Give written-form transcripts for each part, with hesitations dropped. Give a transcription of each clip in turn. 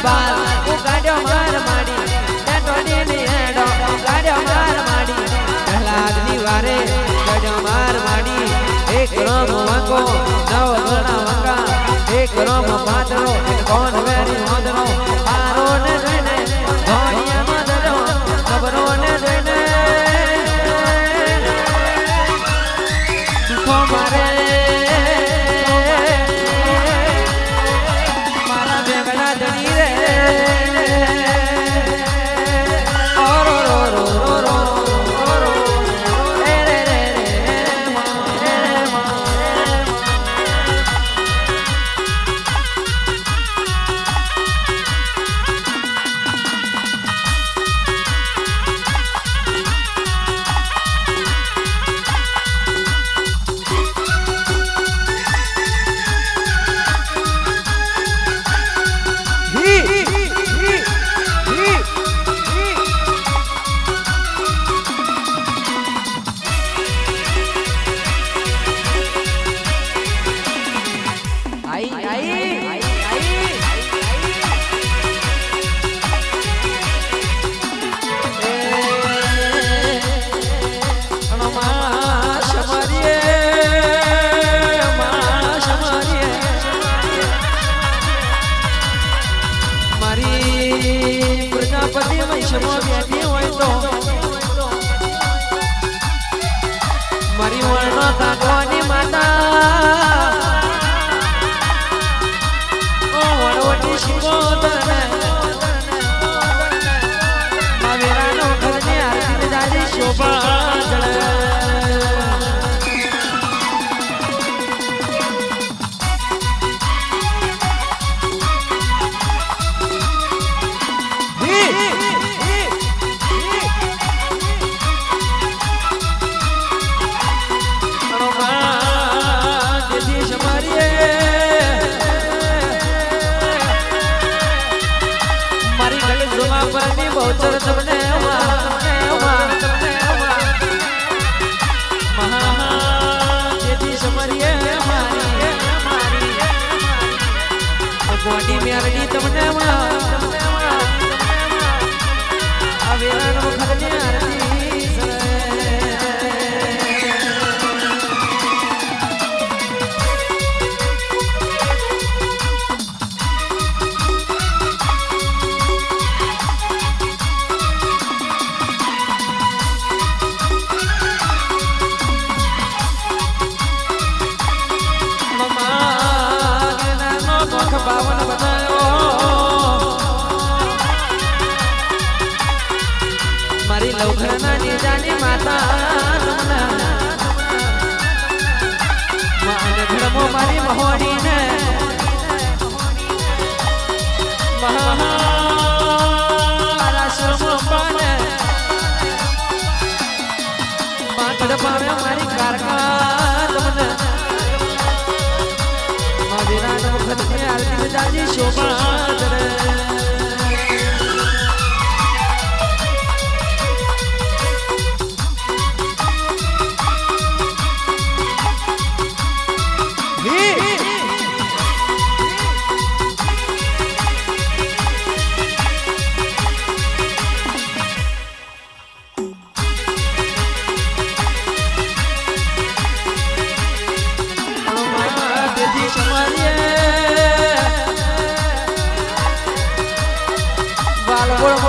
બાર હું કાઢ્યો માર માડી ટોડી ની હેડો કાઢ્યો માર માડી પ્રહલાદની વારે કાઢ્યો માર માડી એક રોમ વાંકો નવ ગણા વાંકા એક રોમ પાતળો કોણ વેરી મોદરો આરો ને જોઈને ધોણિયા મદરો ખબરો ને જોઈને સુખો મારે મારા બેગડા ધણી રે પ્રજાપતિ વૈષ્ણવ બેઠી હોય તો મારી વર્ણો તાકવાની માતા ઓ વડવટી શિકોતરને માવેરાનો ઘરને આરતી દાદી શોભા જળે બહુચર તમને જેથી સમરીએ મારી ગોડી મેરડી તમને આવે વખતની આરતી બાવન બનાયો મારી લવઘરના નીજાની માતા માને ઘડમો મારી મહોડીને મારા શરમો પાને માગડ પામે મારી કારકા તમને વિરાટ વખતની આરતી દાદી શોભા કરે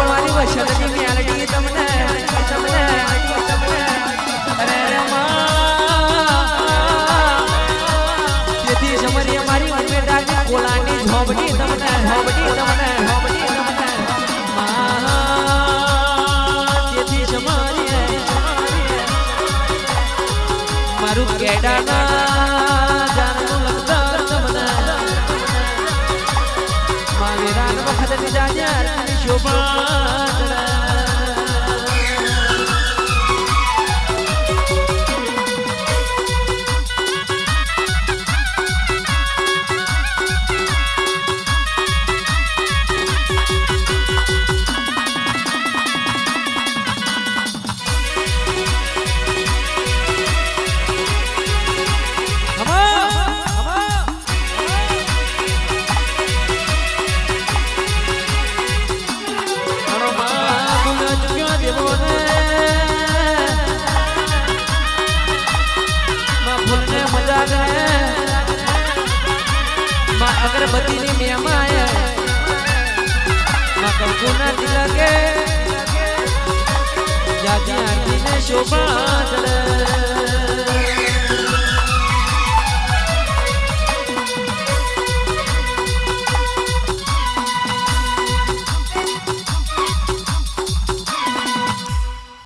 મારી વસંતની મેલડી તમને અરે તેથી સમરીએ મારી ઉમેદાની કોલાની ઝોબડી તમને તેથી સમરીએ મારું કેડાના જાનનું લખતર તમને માવેરાન વખતની જાજા શોભા અગરબત્તીની મેમાય કંકુના તિલકે જાતિ આરતીને શોભા ચડે